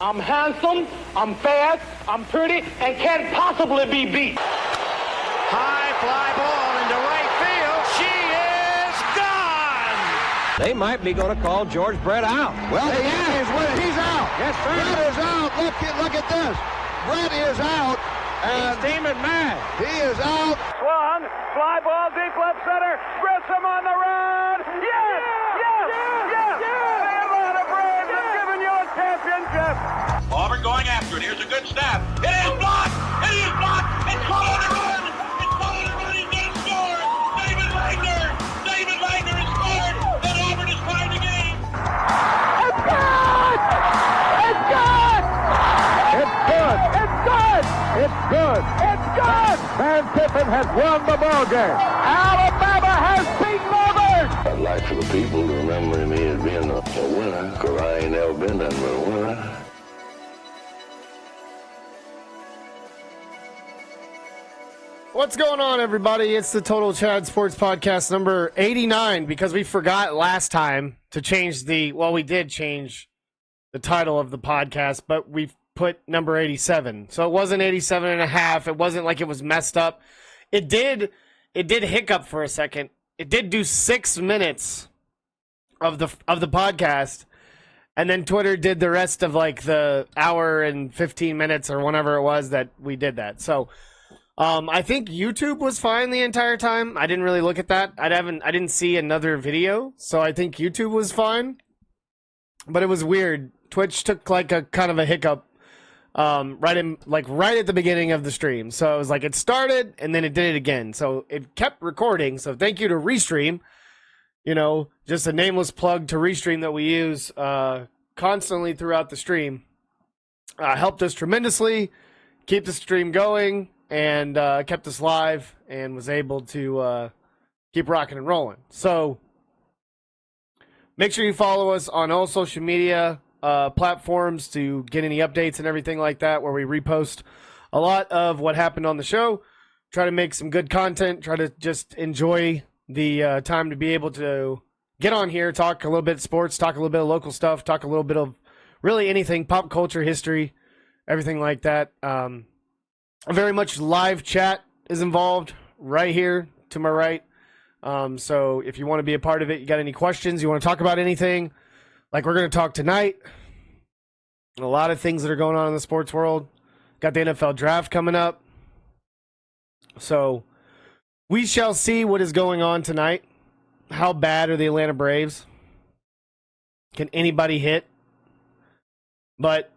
I'm handsome, I'm fast, I'm pretty, and can't possibly be beat. High fly ball into right field. She is gone. They might be going to call George Brett out. Well, he is. He's out. Yes, sir. Brett is out. Look at this. Brett is out. He's steaming mad. He is out. Swung. Fly ball deep left center. Grissom on the run. Yes! Yes! Yes! The Atlanta Braves have given you a championship. Auburn going after it. Here's a good snap. It is blocked. It is blocked. It's caught on the run. It's caught on the run. He's going to score. David Wagner. David Wagner has scored. And Auburn is tied the game. It's good! It's good! It's good. It's good! It's good. It's good! Van Tiffin has won the ball game. Alabama has beaten Auburn! I'd like for the people to remember me as being a winner, because I ain't never been nothing but a winner. What's going on, everybody? It's the Total Chad Sports Podcast number 89, because we forgot last time to change we did change the title of the podcast, but we put number 87. So it wasn't 87 and a half. It wasn't like it was messed up. It did hiccup for a second. It did do 6 minutes of the podcast, and then Twitter did the rest of like the hour and 15 minutes or whenever it was that we did that. So I think YouTube was fine the entire time. I didn't really look at that. I didn't see another video, so I think YouTube was fine. But it was weird. Twitch took like a kind of a hiccup right at the beginning of the stream. So it was like it started and then it did it again. So it kept recording. So thank you to Restream. You know, just a nameless plug to Restream that we use constantly throughout the stream. Helped us tremendously keep the stream going, and kept us live, and was able to keep rocking and rolling. So make sure you follow us on all social media platforms to get any updates and everything like that, where we repost a lot of what happened on the show. Try to make some good content. Try to just enjoy the time to be able to get on here, talk a little bit of sports, talk a little bit of local stuff, talk a little bit of really anything, pop culture, history, everything like that. Very much live chat is involved right here to my right. So if you want to be a part of it, you got any questions, you want to talk about anything, like we're going to talk tonight, a lot of things that are going on in the sports world. Got the NFL draft coming up. So we shall see what is going on tonight. How bad are the Atlanta Braves? Can anybody hit? But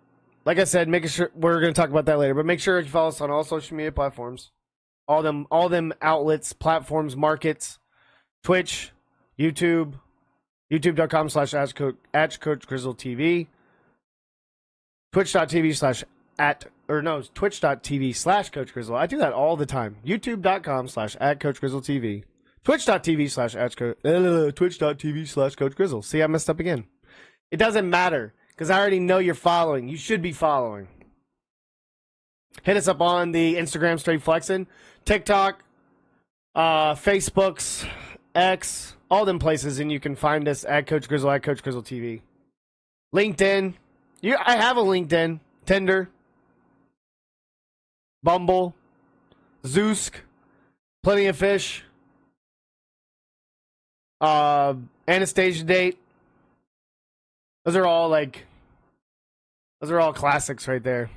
like I said, making sure we're going to talk about that later, but make sure you follow us on all social media platforms, all them outlets, platforms, markets, Twitch, YouTube, youtube.com/@CoachGrizzleTV, twitch.tv/Coach Grizzle. I do that all the time. youtube.com/@CoachGrizzleTV, twitch.tv/Coach Grizzle. See, I messed up again. It doesn't matter, because I already know you're following. You should be following. Hit us up on the Instagram, Straight Flexin', TikTok, Facebooks, X, all them places, and you can find us at Coach Grizzle, at Coach Grizzle TV. LinkedIn. I have a LinkedIn. Tinder. Bumble. Zoosk. Plenty of Fish. Anastasia Date. Those are all classics right there.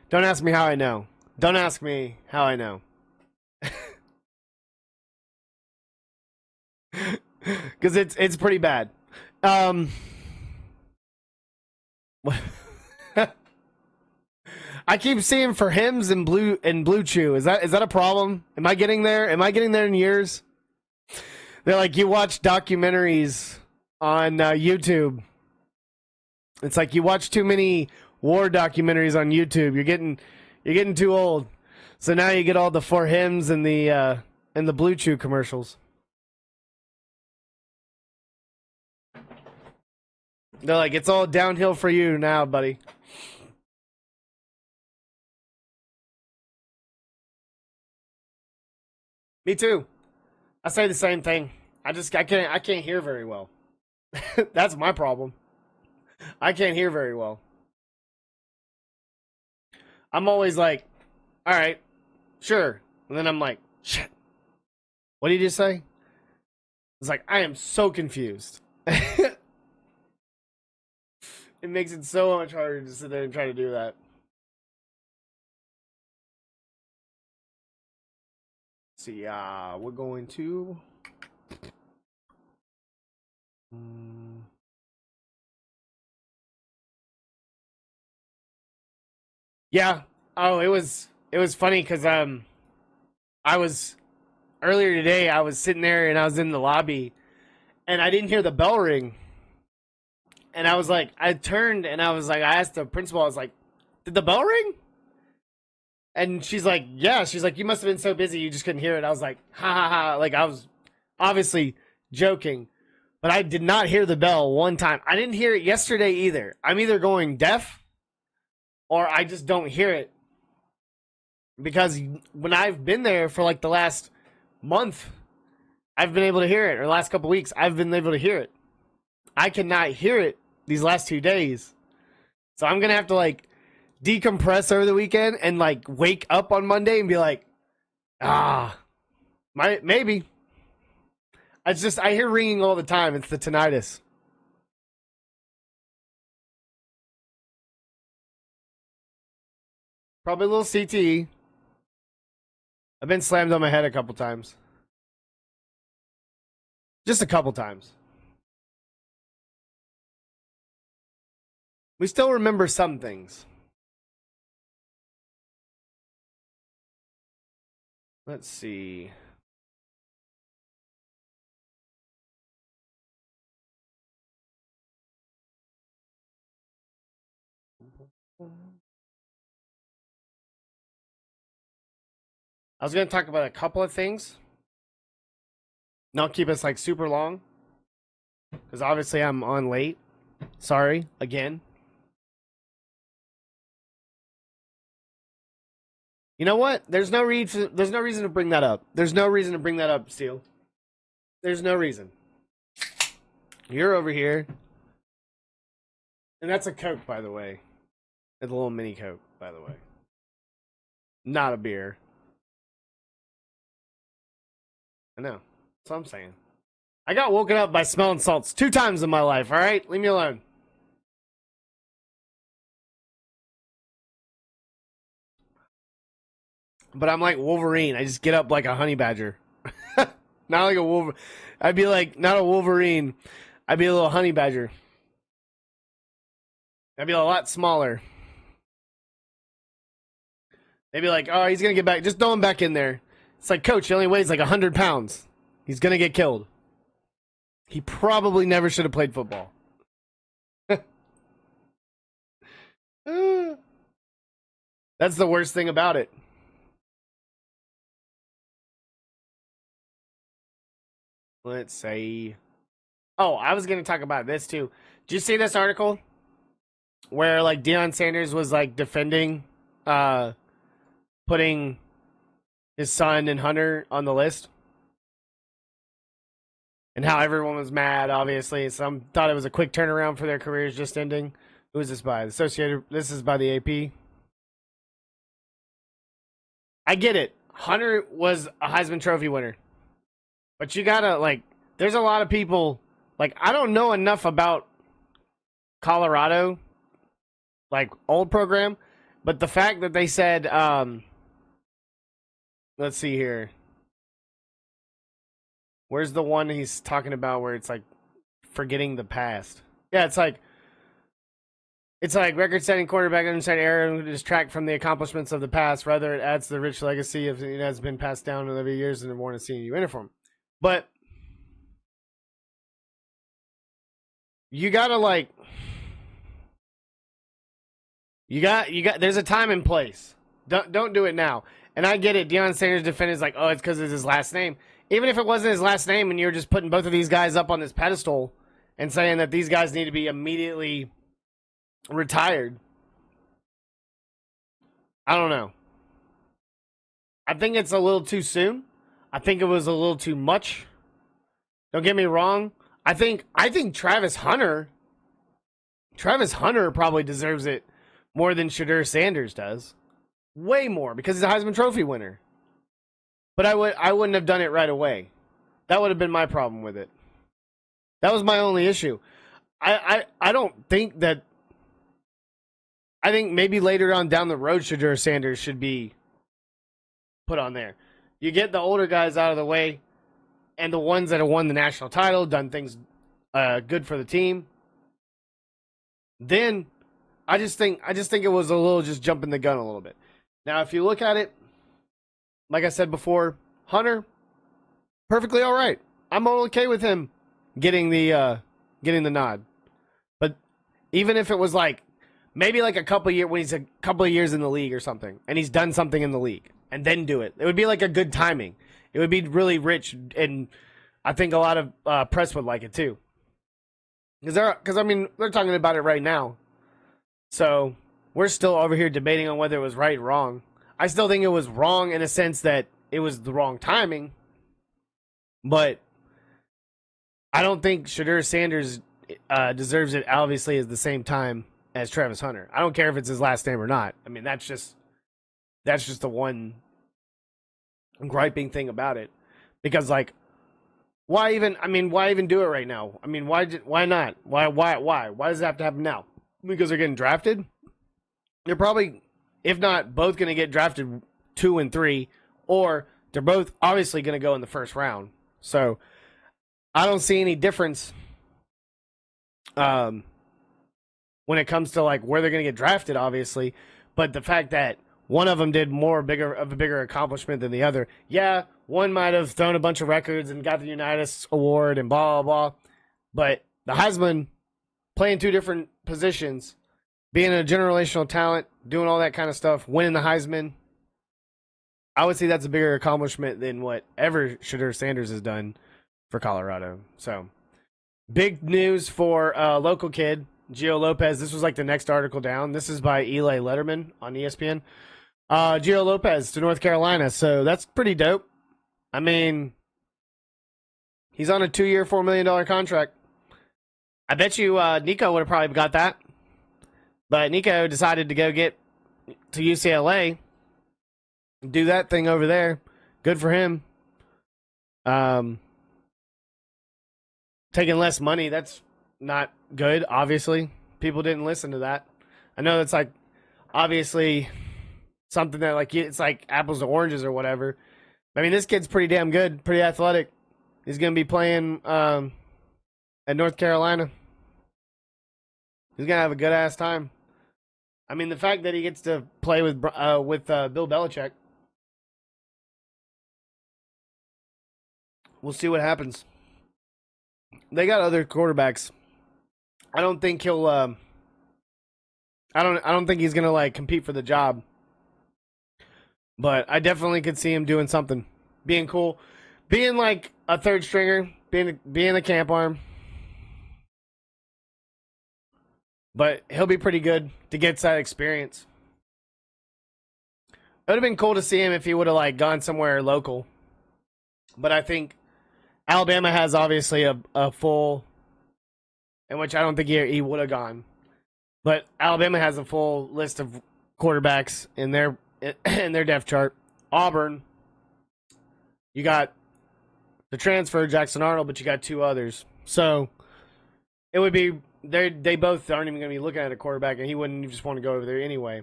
Don't ask me how I know. Don't ask me how I know. Because it's pretty bad. I keep seeing for Hims and Blue Chew. Is that a problem? Am I getting there? Am I getting there in years? They're like, you watch documentaries on YouTube. It's like you watch too many war documentaries on YouTube. You're getting too old. So now you get all the For Hims and the Blue Chew commercials. They're like, it's all downhill for you now, buddy. Me too. I say the same thing. I can't hear very well. That's my problem. I can't hear very well. I'm always like, all right, sure. And then I'm like, shit. What did you just say? It's like, I am so confused. It makes it so much harder to sit there and try to do that. See, we're going to... Yeah. Oh, it was funny because I was earlier today. I was sitting there and I was in the lobby, and I didn't hear the bell ring. And I was like, I turned and I was like, I asked the principal. I was like, "Did the bell ring?" And she's like, "Yeah." She's like, "You must have been so busy you just couldn't hear it." I was like, "Ha ha ha!" Like I was obviously joking, but I did not hear the bell one time. I didn't hear it yesterday either. I'm either going deaf or I just don't hear it. Because when I've been there for like the last month, I've been able to hear it. Or the last couple weeks, I've been able to hear it. I cannot hear it these last 2 days. So I'm going to have to like decompress over the weekend and like wake up on Monday and be like, maybe. It's just, I hear ringing all the time. It's the tinnitus. Probably a little CTE. I've been slammed on my head a couple times. Just a couple times. We still remember some things. Let's see. I was going to talk about a couple of things. Not keep us like super long. Because obviously I'm on late. Sorry, again. You know what? There's no reason to bring that up. There's no reason to bring that up, Steele. There's no reason. You're over here. And that's a Coke, by the way. It's a little mini Coke, by the way. Not a beer. I know. That's what I'm saying. I got woken up by smelling salts 2 times in my life, alright? Leave me alone. But I'm like Wolverine. I just get up like a honey badger. Not like a Wolverine. I'd be like, not a Wolverine. I'd be a little honey badger. I'd be a lot smaller. They'd be like, oh, he's going to get back. Just throw him back in there. It's like, coach, he only weighs like 100 pounds. He's going to get killed. He probably never should have played football. That's the worst thing about it. Let's say... Oh, I was going to talk about this too. Did you see this article? Where like Deion Sanders was like defending putting his son and Hunter on the list? And how everyone was mad, obviously. Some thought it was a quick turnaround for their careers just ending. Who is this by? This is by the AP. I get it. Hunter was a Heisman Trophy winner. But you gotta, like, there's a lot of people, like, I don't know enough about Colorado, like, old program, but the fact that they said, let's see here. Where's the one he's talking about where it's, like, forgetting the past? Yeah, it's like record-setting quarterback inside era who distract from the accomplishments of the past. Rather, it adds to the rich legacy of it has been passed down over years and worn a senior uniform. But you gotta like, you got. There's a time and place. Don't do it now. And I get it. Deion Sanders' defense is like, oh, it's because it's his last name. Even if it wasn't his last name, and you're just putting both of these guys up on this pedestal and saying that these guys need to be immediately retired. I don't know. I think it's a little too soon. I think it was a little too much. Don't get me wrong. I think Travis Hunter probably deserves it more than Shedeur Sanders does. Way more, because he's a Heisman Trophy winner. But I wouldn't have done it right away. That would have been my problem with it. That was my only issue. I don't think that. I think maybe later on down the road, Shedeur Sanders should be put on there. You get the older guys out of the way, and the ones that have won the national title, done things good for the team. Then I just think it was a little just jumping the gun a little bit. Now, if you look at it, like I said before, Hunter, perfectly all right. I'm okay with him getting the nod. But even if it was like maybe like a couple years when he's a couple of years in the league or something, and he's done something in the league, and then do it, it would be like a good timing. It would be really rich, and I think a lot of press would like it too. Because I mean, they're talking about it right now. So we're still over here debating on whether it was right or wrong. I still think it was wrong in a sense that it was the wrong timing. But I don't think Shedeur Sanders deserves it, obviously, at the same time as Travis Hunter. I don't care if it's his last name or not. I mean, that's just the one griping thing about it. Because, like, why even do it right now? I mean, why not? Why does it have to happen now? Because they're getting drafted? They're probably, if not both, going to get drafted 2 and 3, or they're both obviously going to go in the first round. So I don't see any difference when it comes to like where they're going to get drafted, obviously. But the fact that one of them did a bigger accomplishment than the other. Yeah, one might have thrown a bunch of records and got the Unitas Award and blah, blah, blah. But the Heisman, playing 2 different positions, being a generational talent, doing all that kind of stuff, winning the Heisman, I would say that's a bigger accomplishment than whatever Shedeur Sanders has done for Colorado. So, big news for local kid, Gio Lopez. This was like the next article down. This is by Eli Letterman on ESPN. Gio Lopez to North Carolina. So, that's pretty dope. I mean, he's on a 2-year, $4 million contract. I bet you Nico would have probably got that. But Nico decided to go get to UCLA, do that thing over there. Good for him. Taking less money, that's not good, obviously. People didn't listen to that. I know it's like, obviously, something that like it's like apples to oranges or whatever. I mean, this kid's pretty damn good, pretty athletic. He's going to be playing at North Carolina. He's going to have a good-ass time. I mean, the fact that he gets to play with Bill Belichick, we'll see what happens. They got other quarterbacks. I don't think he'll. I don't think he's gonna like compete for the job. But I definitely could see him doing something, being cool, being like a third stringer, being a camp arm. But he'll be pretty good to get that experience. It would have been cool to see him if he would have like gone somewhere local. But I think Alabama has obviously a full, in which I don't think he would have gone. But Alabama has a full list of quarterbacks in their depth chart. Auburn, you got the transfer Jackson Arnold, but you got 2 others. So it would be they both aren't even going to be looking at a quarterback, and he wouldn't just want to go over there anyway.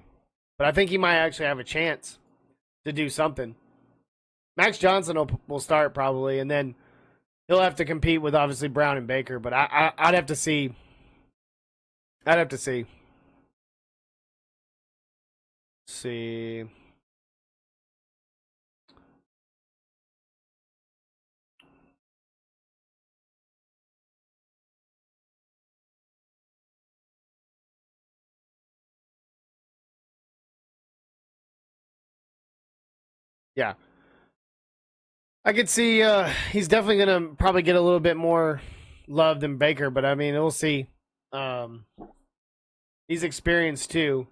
But I think he might actually have a chance to do something. Max Johnson will start probably, and then he'll have to compete with obviously Brown and Baker. But I'd have to see. See. Yeah. I could see he's definitely going to probably get a little bit more love than Baker, but I mean, we'll see. He's experienced too,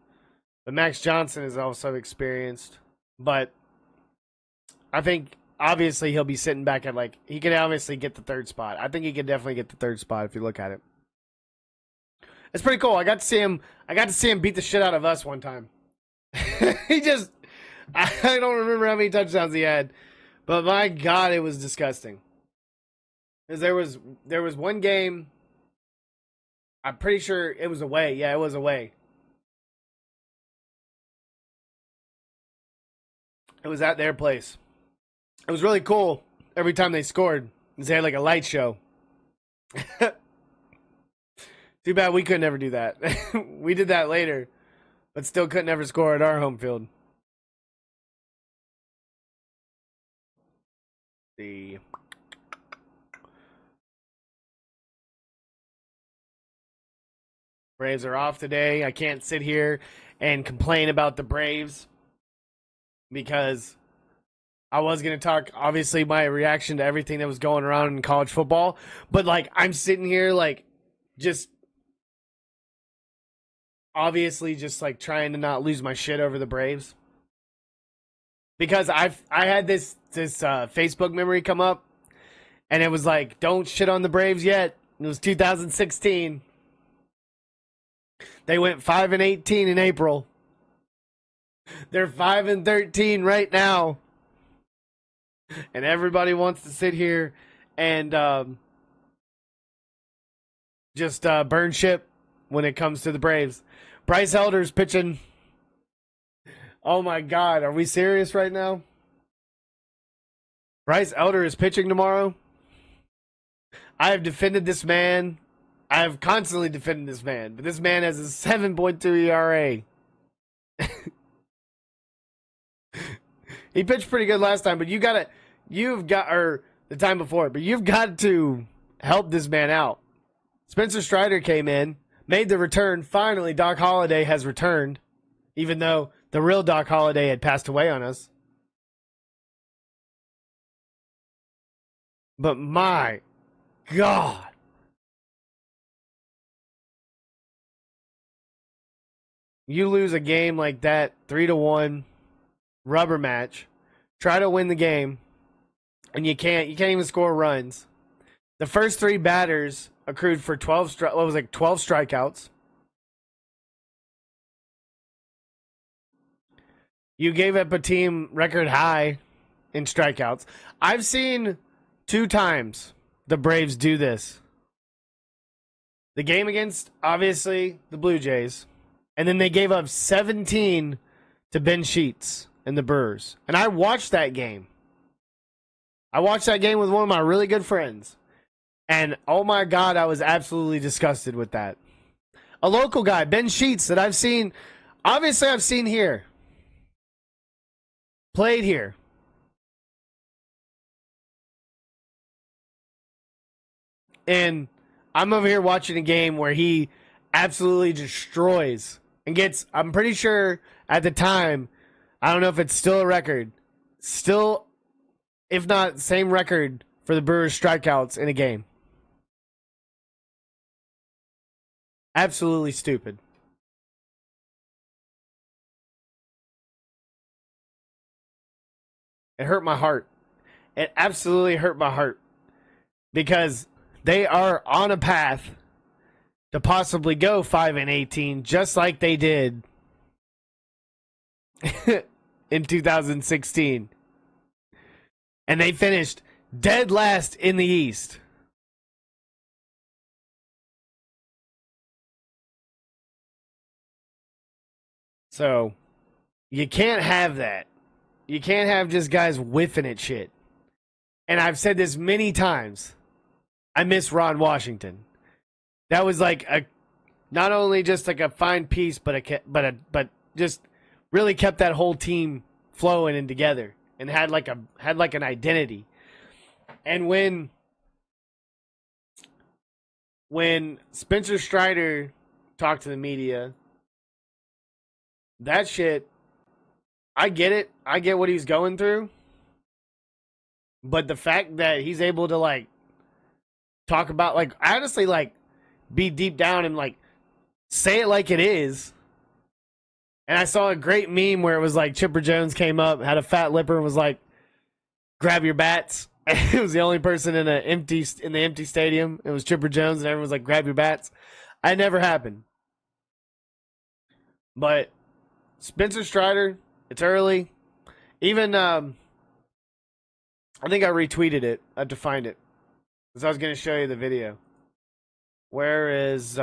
but Max Johnson is also experienced. But I think obviously he'll be sitting back at like he can obviously get the third spot. I think he can definitely get the third spot if you look at it. It's pretty cool. I got to see him beat the shit out of us one time. I don't remember how many touchdowns he had, but my God, it was disgusting. Because there was one game, I'm pretty sure it was away. Yeah, it was away. It was at their place. It was really cool every time they scored. They had like a light show. Too bad we could never do that. We did that later, but still couldn't ever score at our home field. The Braves are off today. I can't sit here and complain about the Braves because I was going to talk, obviously, my reaction to everything that was going around in college football. But, like, I'm sitting here, like, just obviously just, like, trying to not lose my shit over the Braves. Because I had this Facebook memory come up, and it was like, don't shit on the Braves yet. It was 2016. They went 5-18 in April. They're 5-13 right now. And everybody wants to sit here and just burn ship when it comes to the Braves. Bryce Elder's pitching. Oh my God, are we serious right now? Bryce Elder is pitching tomorrow. I have defended this man. I have constantly defended this man, but this man has a 7.2 ERA. He pitched pretty good last time, but you've got the time before, but you've got to help this man out. Spencer Strider came in, made the return. Finally, Doc Holliday has returned, even though the real Doc Holliday had passed away on us. But my God. You lose a game like that, 3-1, rubber match, try to win the game, and you can't even score runs. The first three batters accrued for 12 strikeouts. You gave up a team record high in strikeouts. I've seen 2 times the Braves do this. The game against, obviously, the Blue Jays. And then they gave up 17 to Ben Sheets and the Brewers. And I watched that game. I watched that game with one of my really good friends. And, oh my God, I was absolutely disgusted with that. A local guy, Ben Sheets, that I've seen, obviously I've seen here. Played here. And I'm over here watching a game where he absolutely destroys and gets, I'm pretty sure at the time, I don't know if it's still a record, still, if not, same record for the Brewers strikeouts in a game. Absolutely stupid. It hurt my heart. It absolutely hurt my heart because they are on a path to possibly go 5-18, just like they did in 2016. And they finished dead last in the East. So, you can't have that. You can't have just guys whiffing at shit. And I've said this many times. I miss Ron Washington. That was like not only just like a fine piece, but just really kept that whole team flowing and together, and had like an identity. And when Spencer Strider talked to the media, that shit, I get it. I get what he's going through. But the fact that he's able to like talk about, like, honestly, like, be deep down and like say it like it is. And I saw a great meme where it was like Chipper Jones came up, had a fat lipper, and was like, grab your bats. It was the only person in the empty stadium. It was Chipper Jones, and everyone was like, grab your bats. It never happened. But Spencer Strider, it's early. Even, I think I retweeted it. I have to find it. Because I was going to show you the video. Where is,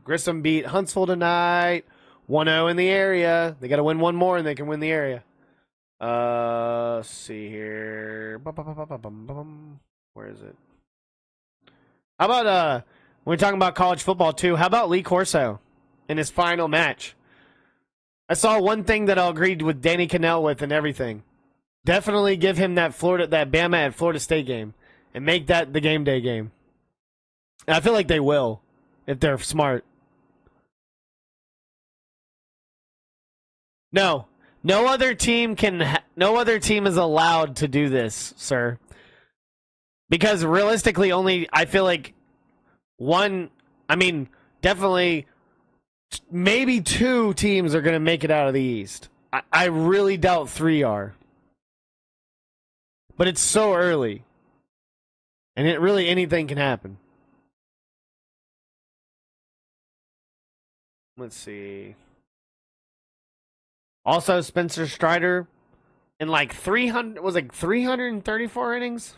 Grissom beat Huntsville tonight. 1-0 in the area. They got to win one more and they can win the area. Let's see here. Where is it? How about, when we're talking about college football too, how about Lee Corso in his final match? I saw one thing that I agreed with Danny Cannell with and everything. Definitely give him that Bama at Florida State game and make that the game day game. And I feel like they will if they're smart. No other team is allowed to do this, sir. Because realistically, only I feel like definitely maybe 2 teams are going to make it out of the East. I really doubt 3 are. But it's so early. And anything can happen. Let's see. Also, Spencer Strider in 334 innings?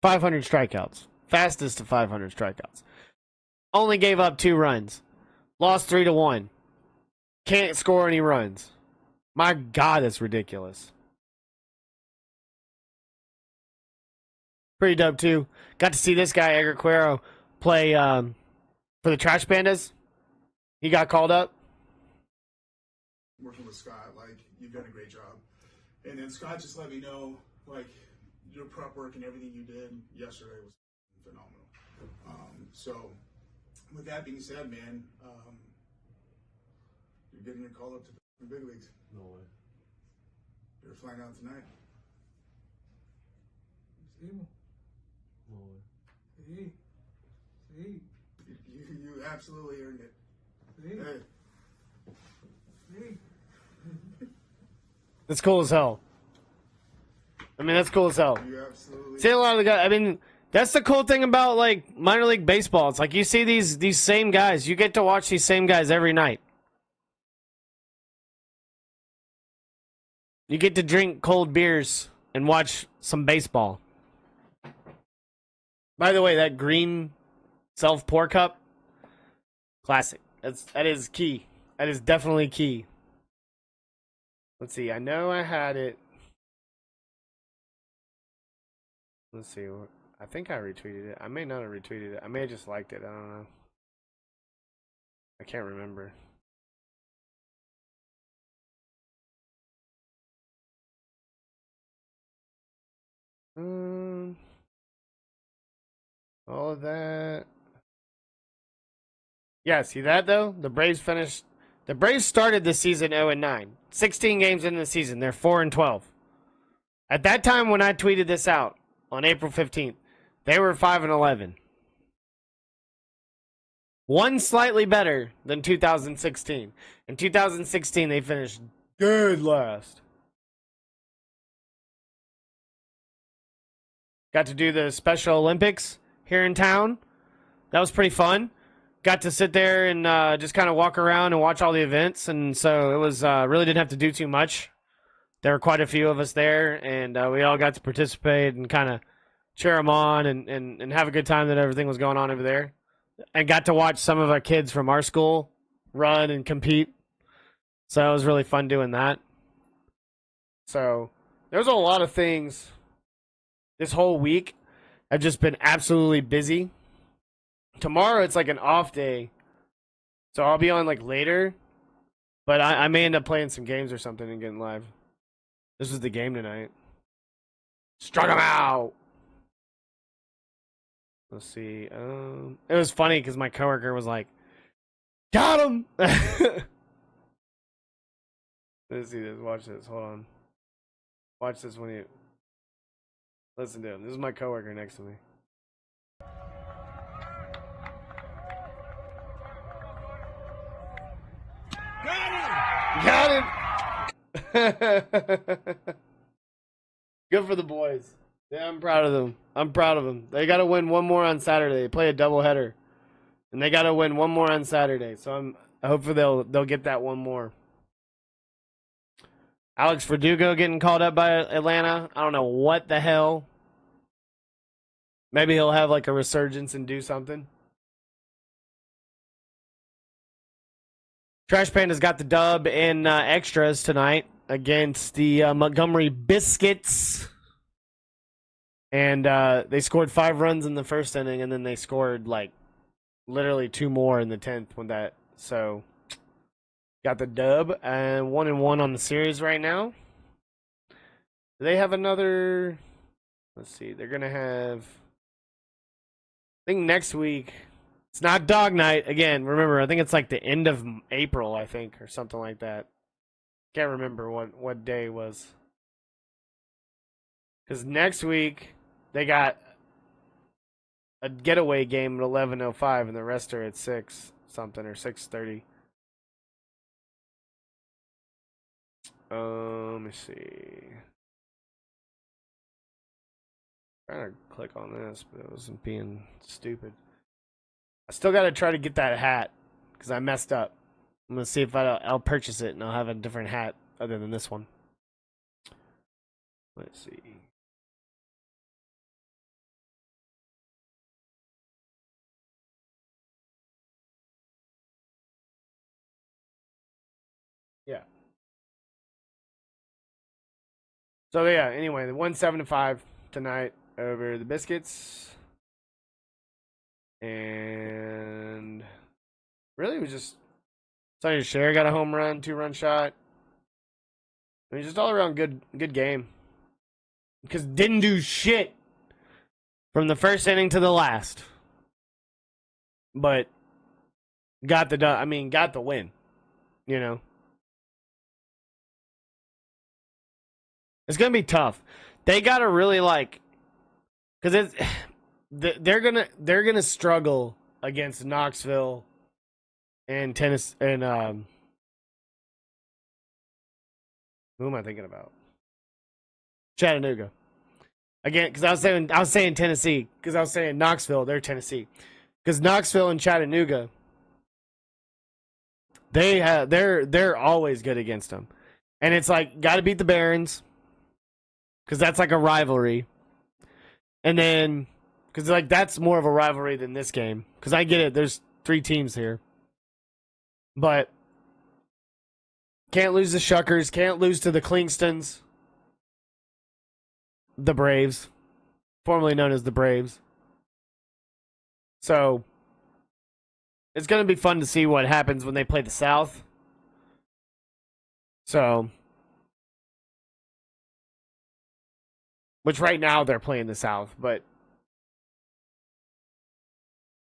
500 strikeouts. Fastest to 500 strikeouts. Only gave up 2 runs. Lost 3-1. Can't score any runs. My God, that's ridiculous. Pretty dope, too. Got to see this guy, Edgar Cuero, play for the Trash Pandas. He got called up. Working with Scott, you've done a great job. And then Scott just let me know, your prep work and everything you did yesterday was phenomenal. So, with that being said, man, you're getting a call up to the big leagues. No way. You're flying out tonight. No way. You absolutely earned it. Hey. That's cool as hell. That's cool as hell. You absolutely. See a lot of the guys. That's the cool thing about minor league baseball. It's you see these same guys. You get to watch these same guys every night. You get to drink cold beers and watch some baseball. By the way, that green self-pour cup, classic. That is key. That is definitely key. Let's see. I know I had it. Let's see. I think I retweeted it. I may not have retweeted it. I may have just liked it. I don't know. I can't remember. All of that. Yeah, see that though? The Braves started the season 0-9. 16 games into the season. They're 4-12. At that time when I tweeted this out on April 15th, they were 5-11. One slightly better than 2016. In 2016, they finished dead last. Got to do the Special Olympics here in town. That was pretty fun. Got to sit there and just kind of walk around and watch all the events. And so it was really didn't have to do too much. There were quite a few of us there, and we all got to participate and kind of cheer them on and have a good time that everything was going on over there. And got to watch some of our kids from our school run and compete. So it was really fun doing that. So there's a lot of things this whole week. I've just been absolutely busy. Tomorrow it's an off day. So I'll be on later. But I may end up playing some games or something and getting live. This was the game tonight. Struck him out. Let's see. It was funny because my coworker was like, got him! Let's see this. Watch this. Hold on. Watch this when you... Listen to him. This is my coworker next to me. Got him! Good for the boys. Yeah, I'm proud of them. They got to win one more on Saturday. They play a doubleheader, and they got to win one more on Saturday. So hopefully they'll get that one more. Alex Verdugo getting called up by Atlanta. I don't know what the hell. Maybe he'll have like a resurgence and do something. Trash Pandas got the dub in extras tonight against the Montgomery Biscuits. And they scored 5 runs in the first inning, and then they scored like literally 2 more in the 10th with that. So got the dub and 1-1 on the series right now. Do they have another? Let's see. They're gonna have. I think next week. It's not Dog Night again. Remember, I think it's like the end of April. I think, or something like that. Can't remember what day it was. Because next week they got a getaway game at 11:05, and the rest are at 6 something or 6:30. Let me see. I'm trying to click on this, but it wasn't being stupid. I still got to try to get that hat because I messed up. I'm going to see if I'll purchase it and I'll have a different hat other than this one. Let's see. Yeah. So, yeah, anyway, the 1-7-5 tonight over the Biscuits. And really, it was just Sonny Share got a home run, 2-run shot. I mean, just all around good game. Because didn't do shit from the first inning to the last. But got the win. You know. It's gonna be tough. They gotta really because they're gonna struggle against Knoxville and Tennessee and who am I thinking about? Chattanooga. Again, because I was saying Tennessee because I was saying Knoxville. They're Tennessee because Knoxville and Chattanooga. They're always good against them, and it's like got to beat the Barons because that's like a rivalry, and then. Because, that's more of a rivalry than this game. Because I get it. There's 3 teams here. But can't lose the Shuckers. Can't lose to the Klingstons. The Braves. Formerly known as the Braves. So, it's going to be fun to see what happens when they play the South. So, which right now they're playing the South. But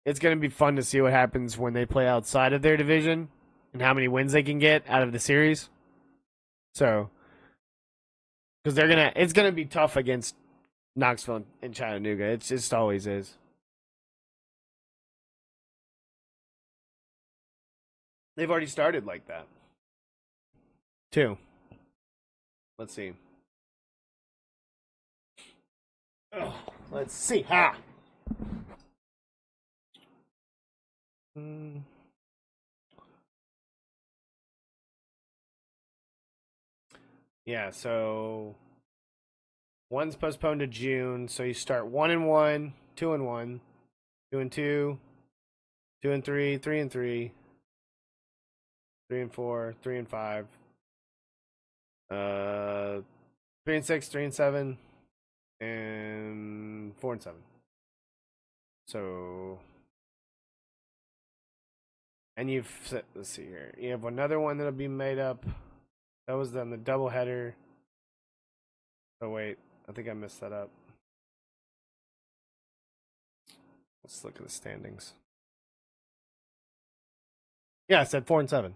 it's going to be fun to see what happens when they play outside of their division and how many wins they can get out of the series. So, because it's going to be tough against Knoxville and Chattanooga. It just always is. They've already started like that. 2. Let's see. Oh, let's see. Ha! Yeah, so one's postponed to June, so you start 1-1, 2-1, 2-2, 2-3, 3-3, 3-4, 3-5, 3-6, 3-7, and 4-7. So. And let's see here. You have another one that'll be made up. That was on the doubleheader. Oh, wait. I think I messed that up. Let's look at the standings. Yeah, I said 4-7.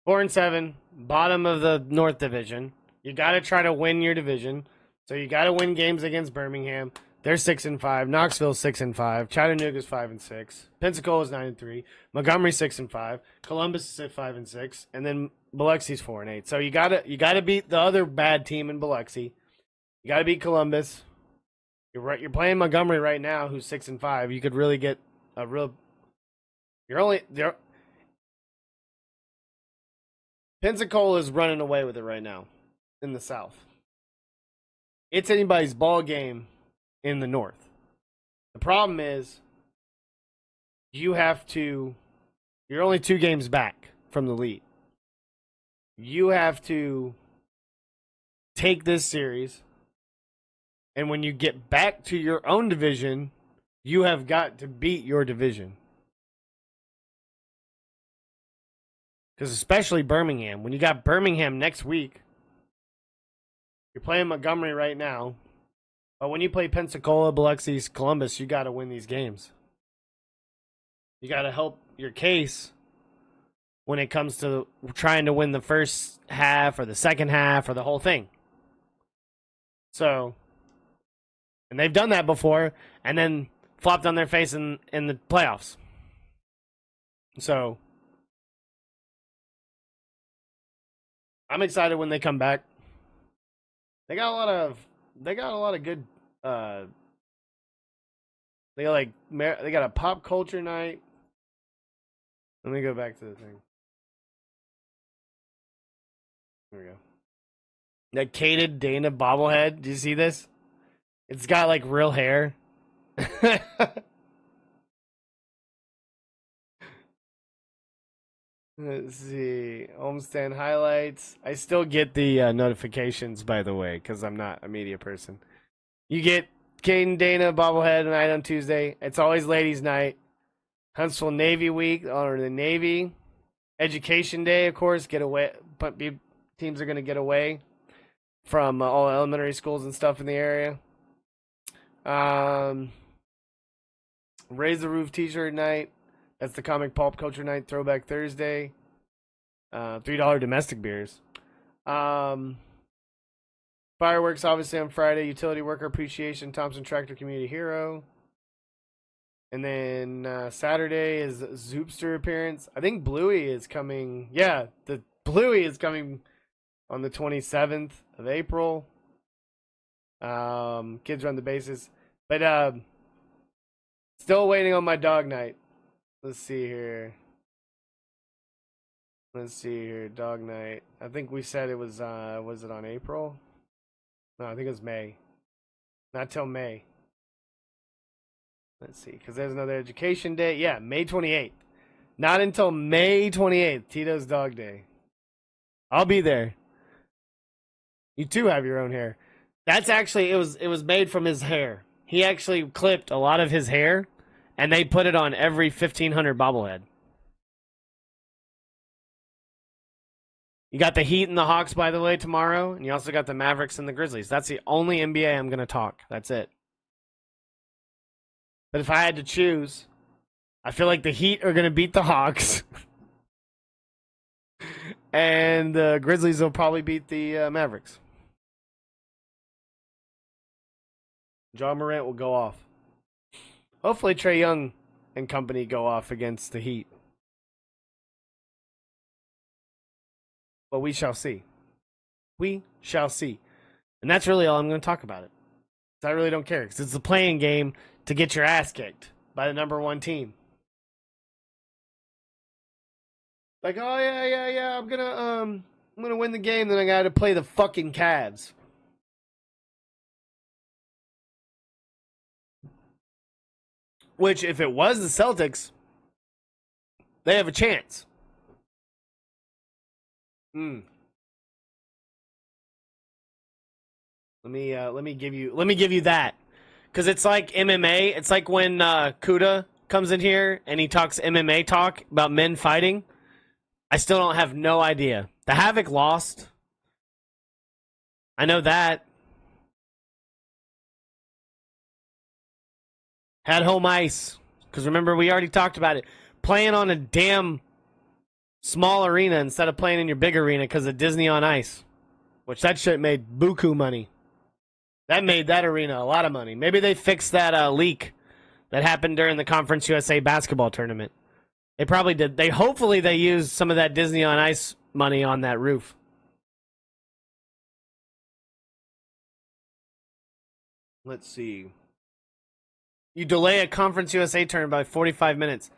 4-7, bottom of the North Division. You got to try to win your division. So you got to win games against Birmingham. They're 6-5. Knoxville's 6-5. Chattanooga's 5-6. Pensacola's 9-3. Montgomery's 6-5. Columbus is at 5-6. And then Biloxi's 4-8. So you gotta beat the other bad team in Biloxi. You gotta beat Columbus. You're playing Montgomery right now, who's 6-5. You could really get a real. Pensacola is running away with it right now in the South. It's anybody's ball game in the North. The problem is you're only 2 games back from the lead. You have to take this series, and when you get back to your own division, you have got to beat your division. Because especially Birmingham. When you got Birmingham next week, you're playing Montgomery right now. But when you play Pensacola, Biloxi, Columbus, you got to win these games. You got to help your case when it comes to trying to win the first half or the second half or the whole thing. So, and they've done that before and then flopped on their face in the playoffs. So, I'm excited when they come back. They got a lot of good. They got a pop culture night. Let me go back to the thing. There we go. That Cated Dana bobblehead. Do you see this? It's got like real hair. Let's see. Homestand highlights. I still get the notifications, by the way, because I'm not a media person. You get Caden Dana bobblehead night on Tuesday. It's always ladies' night. Huntsville Navy Week, honor the Navy. Education Day, of course. Get away. Teams are going to get away from all elementary schools and stuff in the area. Raise the Roof T-shirt night. That's the Comic Pulp Culture Night Throwback Thursday. $3 domestic beers. Fireworks, obviously, on Friday. Utility Worker Appreciation, Thompson Tractor Community Hero. And then Saturday is Zoopster appearance. I think Bluey is coming. Yeah, the Bluey is coming on the 27th of April. Kids run the bases. But still waiting on my dog night. Let's see here. Dog night. I think we said it was it on April? No, I think it was May. Not till May. Let's see, because there's another education day. Yeah, May 28th. Not until May 28th, Tito's Dog Day. I'll be there. You too have your own hair. That's actually, it was made from his hair. He actually clipped a lot of his hair, and they put it on every 1,500 bobblehead. You got the Heat and the Hawks, by the way, tomorrow, and you also got the Mavericks and the Grizzlies. That's the only NBA I'm going to talk. That's it. But if I had to choose, I feel like the Heat are going to beat the Hawks. And the Grizzlies will probably beat the Mavericks. John Morant will go off. Hopefully Trae Young and company go off against the Heat. But we shall see. We shall see. And that's really all I'm going to talk about it. I really don't care, because it's a playing game to get your ass kicked by the number 1 team. Like, oh yeah, I'm gonna win the game, then I gotta play the fucking Cavs. Which, if it was the Celtics, they have a chance. Let me give you that, because it's like MMA. It's like when Kuda comes in here and he talks MMA talk about men fighting. I still don't have no idea. The Havoc lost. I know that. Had home ice, because remember, we already talked about it. Playing on a damn small arena instead of playing in your big arena because of Disney on Ice, which that shit made buku money. That made that arena a lot of money. Maybe they fixed that leak that happened during the Conference USA basketball tournament. They probably did. Hopefully they used some of that Disney on Ice money on that roof. Let's see. You delay a Conference USA turn by 45 minutes.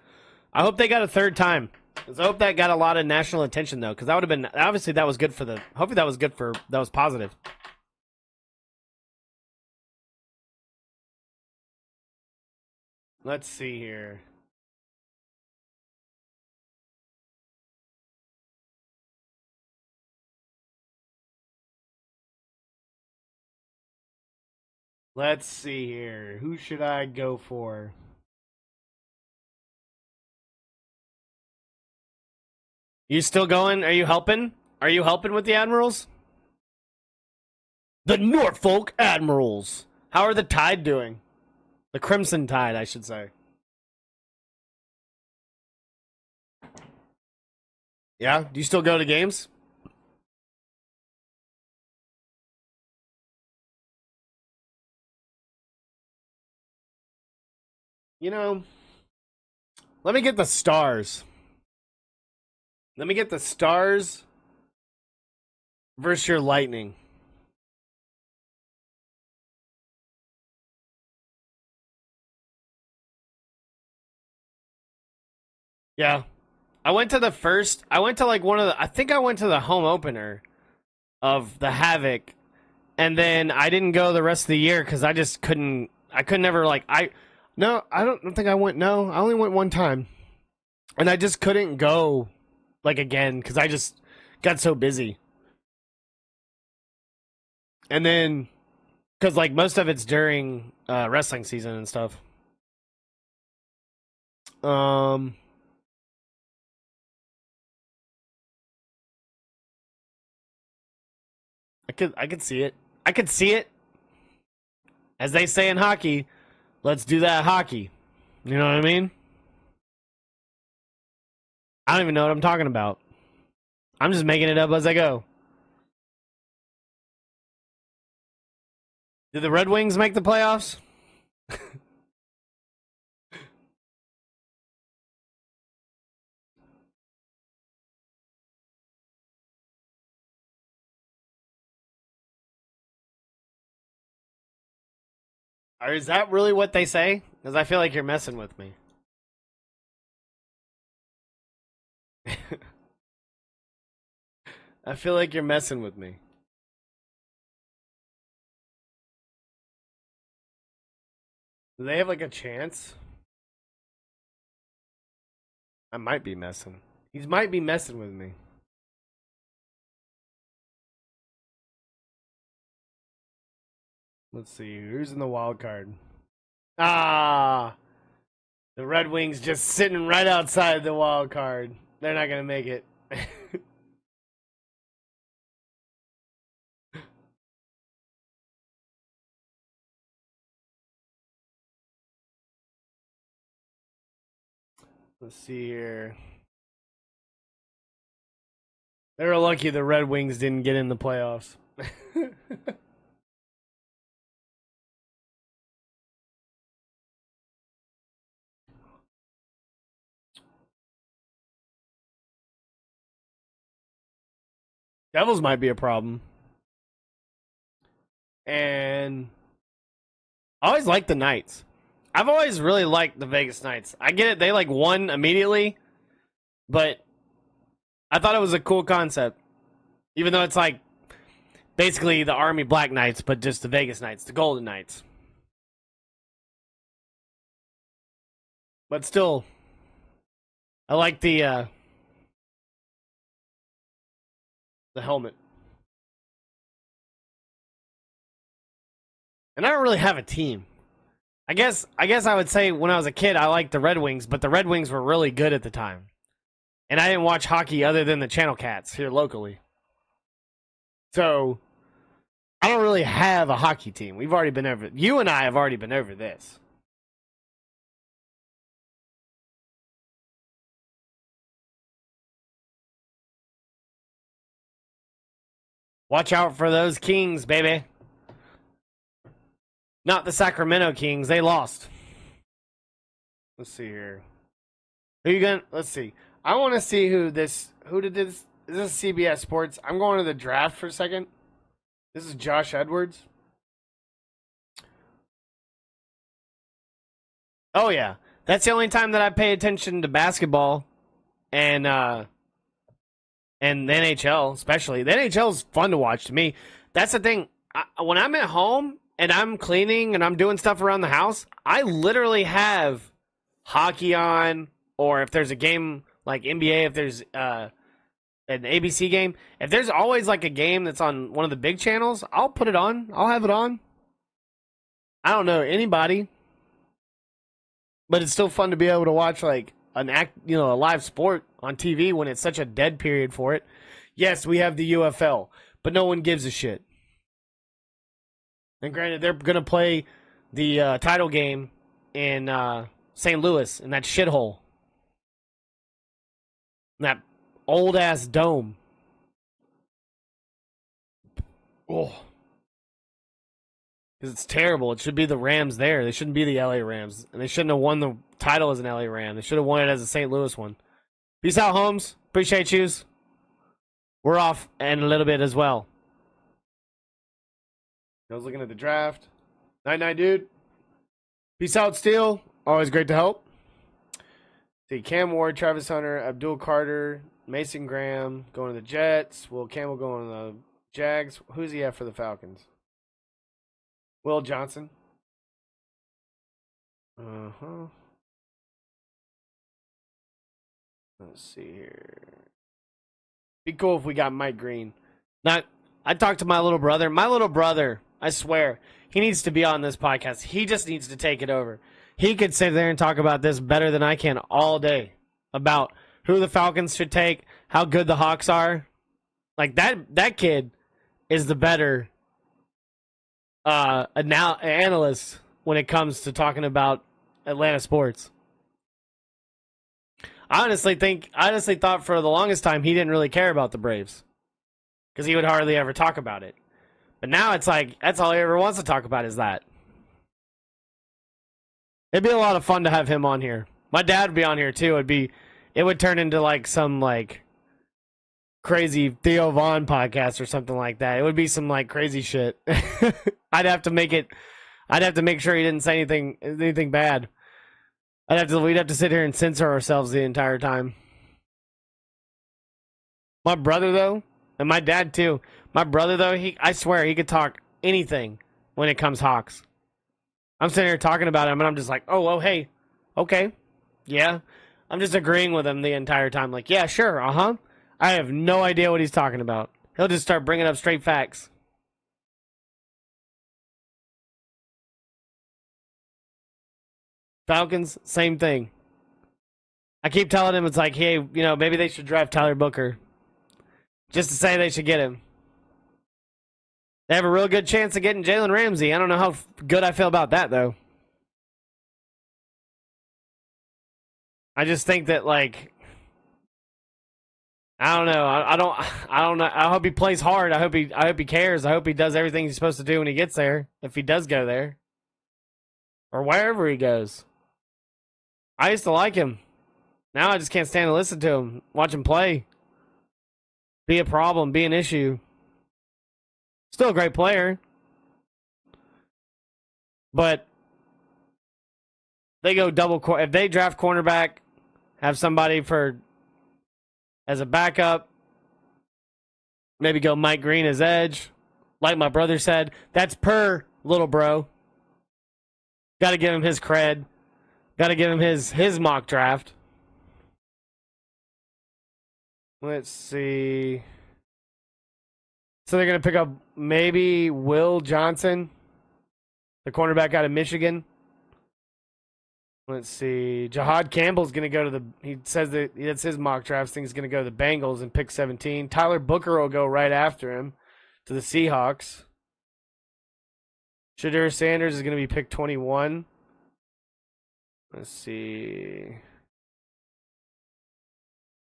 I hope they got a third time. 'Cause I hope that got a lot of national attention, though, because that would have been, obviously that was good for the, hopefully that was good for, that was positive. Let's see here. Let's see here. Who should I go for? You still going? Are you helping? Are you helping with the Admirals? The Norfolk Admirals. How are the Tide doing? The Crimson Tide, I should say. Yeah? Do you still go to games? You know, let me get the Stars. Let me get the Stars versus your Lightning. Yeah. I went to like one of the, I think I went to the home opener of the Havoc, and then I didn't go the rest of the year because I just couldn't, I could never, like, no, I don't think I went, no, I only went one time. And I just couldn't go, like, again, because I just got so busy. And then, because, like, most of it's during wrestling season and stuff. I could see it. I could see it. As they say in hockey, let's do that hockey. You know what I mean? I don't even know what I'm talking about. I'm just making it up as I go. Did the Red Wings make the playoffs? Or is that really what they say? Because I feel like you're messing with me. I feel like you're messing with me. Do they have like a chance? I might be messing. He might be messing with me. Let's see. Who's in the wild card? Ah! The Red Wings just sitting right outside the wild card. They're not going to make it. Let's see here. They were lucky the Red Wings didn't get in the playoffs. Devils might be a problem. And I always liked the Knights. I've always really liked the Vegas Knights. I get it, they like won immediately, but I thought it was a cool concept. Even though it's like basically the Army Black Knights, but just the Vegas Knights, the Golden Knights. But still, I like the helmet. And I don't really have a team. I guess I would say when I was a kid I liked the Red Wings, but the Red Wings were really good at the time. And I didn't watch hockey other than the Channel Cats here locally. So I don't really have a hockey team. We've already been over, you and I have already been over this. Watch out for those Kings, baby. Not the Sacramento Kings. They lost. Let's see here. Who you gonna? Let's see. I want to see who did this. This is CBS Sports. I'm going to the draft for a second. This is Josh Edwards. Oh, yeah. That's the only time that I pay attention to basketball and the NHL, especially. The NHL is fun to watch to me. That's the thing. When I'm at home and I'm cleaning and I'm doing stuff around the house, I literally have hockey on, or if there's a game like NBA, if there's an ABC game, if there's always like a game that's on one of the big channels, I'll put it on. I'll have it on. I don't know anybody, but it's still fun to be able to watch like a live sport on TV when it's such a dead period for it. Yes, we have the UFL, but no one gives a shit. And granted, they're going to play the title game in St. Louis in that shithole. In that old-ass dome. Oh. Because it's terrible. It should be the Rams there. They shouldn't be the LA Rams. And they shouldn't have won the title as an LA Ram. They should have won it as a St. Louis one. Peace out, Holmes. Appreciate yous. We're off in a little bit as well. I was looking at the draft. Night, dude. Peace out, Steele. Always great to help. See, Cam Ward, Travis Hunter, Abdul Carter, Mason Graham going to the Jets. Will Campbell going to the Jags. Who's he at for the Falcons? Will Johnson. Uh-huh. Let's see here. Be cool if we got Mike Green. I talked to my little brother. My little brother, I swear, he needs to be on this podcast. He just needs to take it over. He could sit there and talk about this better than I can all day. About who the Falcons should take, how good the Hawks are. Like, that kid is the better analyst when it comes to talking about Atlanta sports. I honestly thought for the longest time he didn't really care about the Braves because he would hardly ever talk about it. But now it's like that's all he ever wants to talk about is that. It'd be a lot of fun to have him on here. My dad would be on here too. It would turn into like some like crazy Theo Vaughn podcast or something like that. It would be some like crazy shit. I'd have to make sure he didn't say anything bad. We'd have to sit here and censor ourselves the entire time. My brother though, and my dad too. My brother though, I swear he could talk anything when it comes Hawks. I'm sitting here talking about him and I'm just like, oh, hey, okay, yeah. I'm just agreeing with him the entire time. Like, yeah, sure, uh-huh. I have no idea what he's talking about. He'll just start bringing up straight facts. Falcons, same thing. I keep telling him it's like, hey, maybe they should draft Tyler Booker. Just to say they should get him. They have a real good chance of getting Jalen Ramsey. I don't know how good I feel about that, though. I just think that, like, I don't know. I don't know. I hope he plays hard. I hope he cares. I hope he does everything he's supposed to do when he gets there, if he does go there. Or wherever he goes. I used to like him. Now I just can't stand to listen to him. Watch him play. Be a problem. Be an issue. Still a great player. But they go if they draft cornerback, have somebody as a backup, maybe go Mike Green as edge. Like my brother said, that's per little bro. Got to give him his cred. Got to give him his mock draft. Let's see. So they're going to pick up maybe Will Johnson, the cornerback out of Michigan. Let's see. Jahad Campbell's going to go to he says that that's his mock draft thing. He's going to go to the Bengals and pick 17. Tyler Booker will go right after him to the Seahawks. Shadur Sanders is going to be picked 21. Let's see.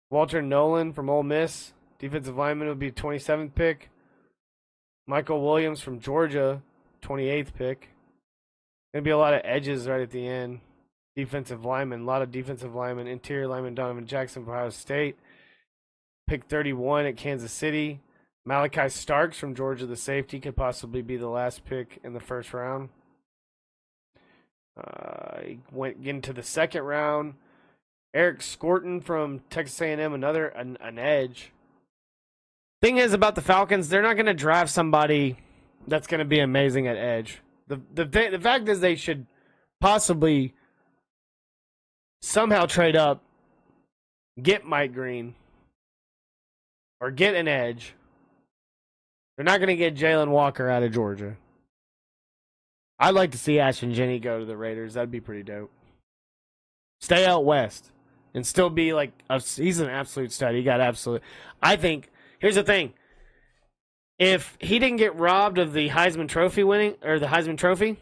Walter Nolan from Ole Miss, defensive lineman, will be 27th pick. Michael Williams from Georgia, 28th pick. Going to be a lot of edges right at the end. Defensive lineman, a lot of defensive linemen. Interior lineman Donovan Jackson from Ohio State. pick 31 at Kansas City. Malachi Starks from Georgia, the safety, could possibly be the last pick in the first round. He went into the second round. Eric Scorton from Texas A&M, another an edge. Thing is about the Falcons, they're not going to draft somebody that's going to be amazing at edge. The fact is they should possibly somehow trade up, get Mike Green, or get an edge. They're not going to get Jalen Walker out of Georgia. I'd like to see Ashton Jenney go to the Raiders. That'd be pretty dope. Stay out west and still be like he's an absolute stud. He got absolute. I think here's the thing. If he didn't get robbed of the Heisman Trophy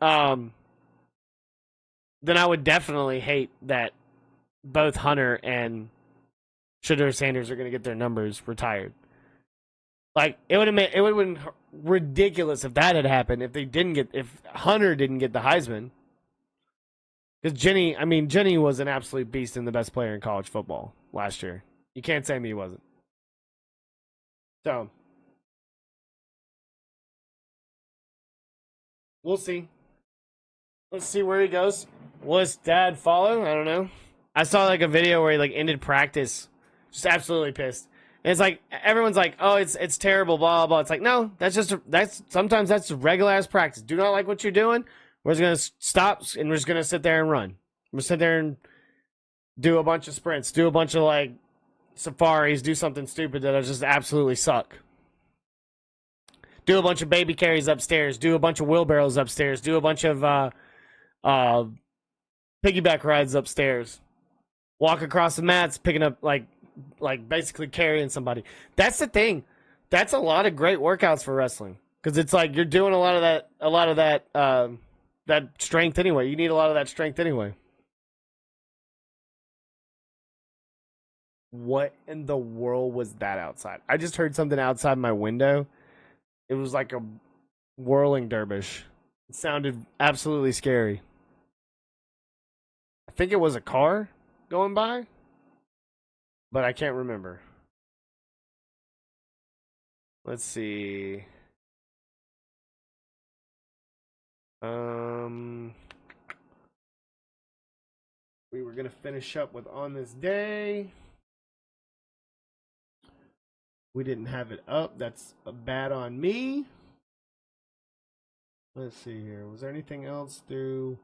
then I would definitely hate that both Hunter and Shedeur Sanders are going to get their numbers retired. Like it would have been ridiculous if that had happened. If Hunter didn't get the Heisman, because Jenney was an absolute beast and the best player in college football last year. You can't say me he wasn't. So we'll see. Let's see where he goes. Will his dad follow? I don't know. I saw like a video where he like ended practice, just absolutely pissed. And it's like everyone's like, "Oh, it's terrible, blah blah blah." It's like, no, sometimes that's regular ass practice. Do not like what you're doing. We're just gonna stop and we're just gonna sit there and run. We're gonna sit there and do a bunch of sprints, do a bunch of like safaris, do something stupid that'll just absolutely suck. Do a bunch of baby carries upstairs. Do a bunch of wheelbarrows upstairs. Do a bunch of piggyback rides upstairs. Walk across the mats, picking up like basically carrying somebody. That's the thing. That's a lot of great workouts for wrestling because it's like you're doing a lot of that strength anyway. You need a lot of that strength anyway. What in the world was that outside? I just heard something outside my window. It was like a whirling dervish. It sounded absolutely scary. I think it was a car going by, but I can't remember. Let's see. We were going to finish up with On This Day. We didn't have it up. That's bad on me. Let's see here. Was there anything else through?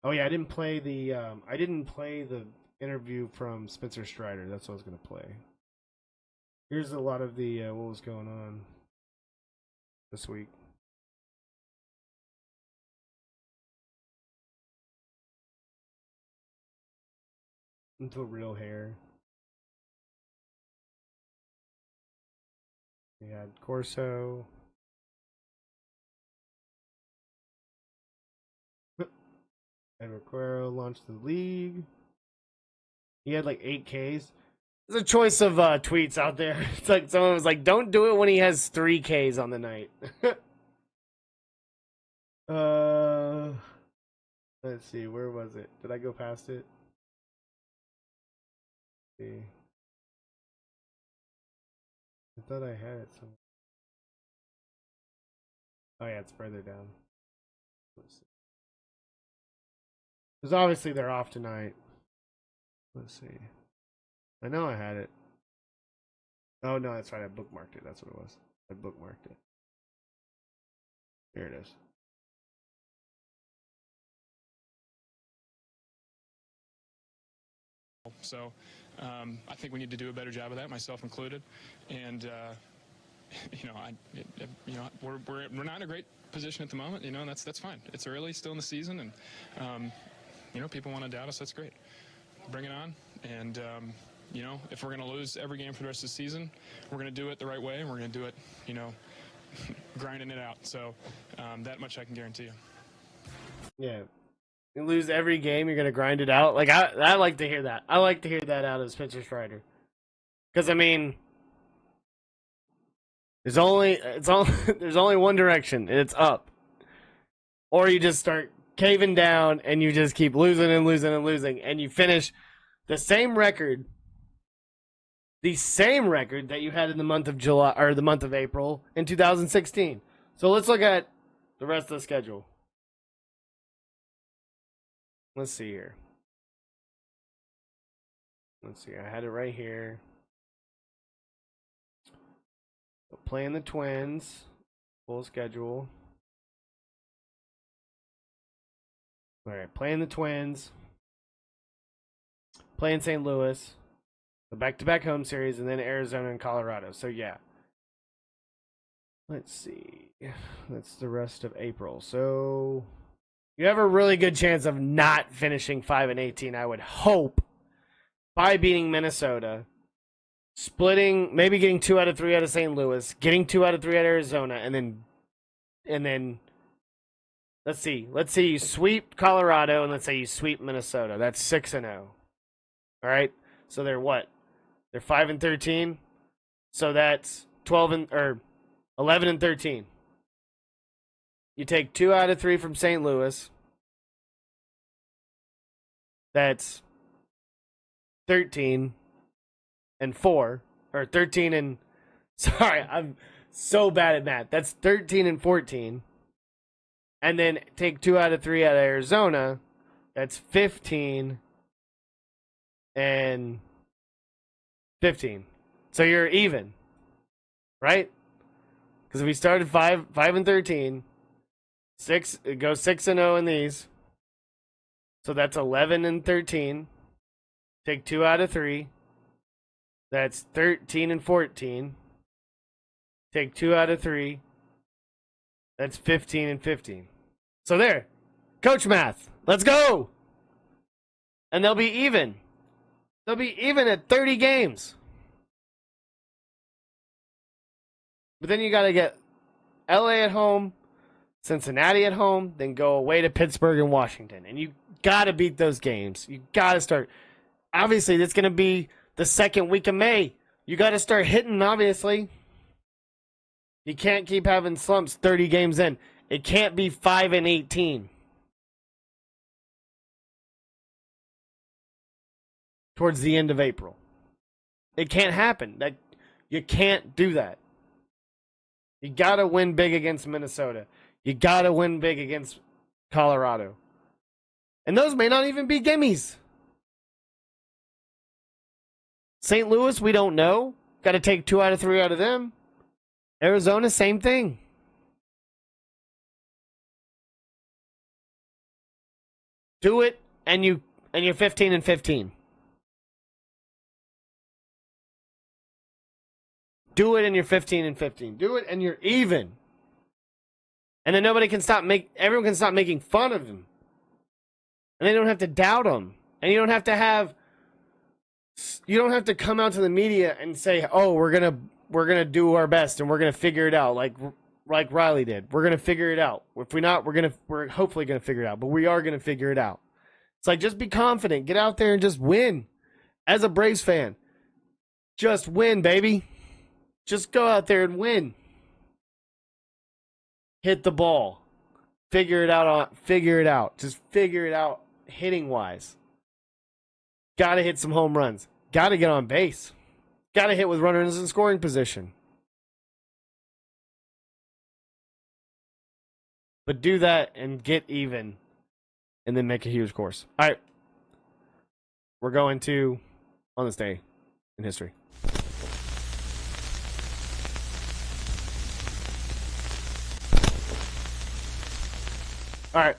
Oh yeah, I didn't play the interview from Spencer Strider. That's what I was gonna play. Here's a lot of the what was going on this week. Into real hair. We had Corso. Edward Guerrero launched the league. He had like 8 Ks. There's a choice of tweets out there. It's like someone was like, don't do it when he has 3 Ks on the night. Let's see, where was it? Did I go past it? Let's see. I thought I had it somewhere. Oh yeah, it's further down. Let's see. Because obviously they're off tonight. Let's see. I know I had it. Oh no, that's right. I bookmarked it. That's what it was. I bookmarked it. Here it is. So I think we need to do a better job of that, myself included. And we're not in a great position at the moment. And that's fine. It's early, still in the season, and people want to doubt us. That's great. Bring it on. And if we're going to lose every game for the rest of the season, we're going to do it the right way, and we're going to do it, grinding it out. So that much I can guarantee you. Yeah. You lose every game, you're gonna grind it out. Like I like to hear that. I like to hear that out of Spencer Strider, because there's only one direction, and it's up. Or you just start caving down, and you just keep losing and losing and losing, and you finish the same record the same record that you had in the month of July or the month of April in 2016. So let's look at the rest of the schedule. Let's see here. Let's see. I had it right here. Playing the Twins. Full schedule. All right. Playing the Twins. Playing St. Louis. The back-to-back home series. And then Arizona and Colorado. So, yeah. Let's see. That's the rest of April. So, you have a really good chance of not finishing 5-18, I would hope, by beating Minnesota, splitting, maybe getting 2 out of 3 out of St. Louis, getting 2 out of 3 out of Arizona, and then let's see you sweep Colorado, and let's say you sweep Minnesota. That's 6-0. All right, so they're what? They're 5-13. So that's 11-13. You take 2 out of 3 from St. Louis. That's 13-4, or 13 and. Sorry, I'm so bad at math. That's 13-14, and then take 2 out of 3 out of Arizona. That's 15-15. So you're even, right? Because if we started 5-13, it goes 6-0 in these. So that's 11-13. Take 2 out of 3. That's 13-14. Take 2 out of 3. That's 15-15. So there. Coach math. Let's go. And they'll be even. They'll be even at 30 games. But then you got to get LA at home, Cincinnati at home, then go away to Pittsburgh and Washington. And you got to beat those games. You got to start. Obviously, that's going to be the second week of May. You got to start hitting, obviously. You can't keep having slumps 30 games in. It can't be 5-18. Towards the end of April. It can't happen. You can't do that. You got to win big against Minnesota. You got to win big against Colorado. And those may not even be gimmies. St. Louis, we don't know. Got to take 2 out of 3 out of them. Arizona, same thing. Do it, and you're 15-15. Do it, and you're 15-15. Do it, and you're even. And then everyone can stop making fun of him. And they don't have to doubt him. And you don't have to come out to the media and say, "Oh, we're gonna do our best and we're gonna figure it out," like Riley did. We're gonna figure it out. If we're not, we're hopefully gonna figure it out. But we are gonna figure it out. It's like, just be confident. Get out there and just win. As a Braves fan, just win, baby. Just go out there and win. Hit the ball. Figure it out. Just figure it out hitting wise. Got to hit some home runs. Got to get on base. Got to hit with runners in scoring position. But do that and get even. And then make a huge course. All right. We're going to On This Day in History. All right.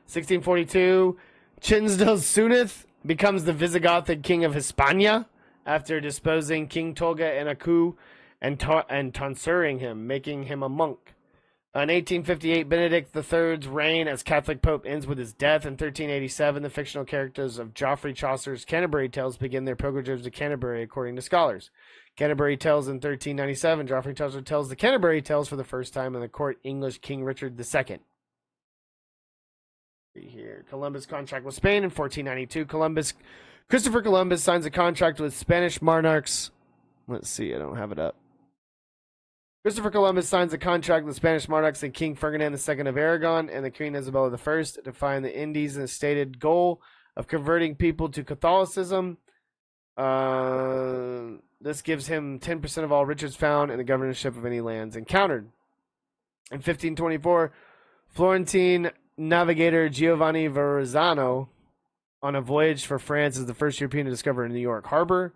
1642, Chinsdale Sunith becomes the Visigothic king of Hispania after disposing King Tolga in a coup and tonsuring him, making him a monk. In 1858, Benedict III's reign as Catholic Pope ends with his death. In 1387, the fictional characters of Geoffrey Chaucer's Canterbury Tales begin their pilgrimage to Canterbury, according to scholars. Canterbury Tales in 1397, Geoffrey Chaucer tells the Canterbury Tales for the first time in the court English King Richard II. Here, Columbus contract with Spain in 1492. Christopher Columbus signs a contract with Spanish monarchs. Let's see, I don't have it up. Christopher Columbus signs a contract with Spanish monarchs and King Ferdinand II of Aragon and the Queen Isabella I to find the Indies and stated goal of converting people to Catholicism. This gives him 10% of all riches found and the governorship of any lands encountered. In 1524, Florentine navigator Giovanni Verrazzano, on a voyage for France, is the first European to discover New York Harbor.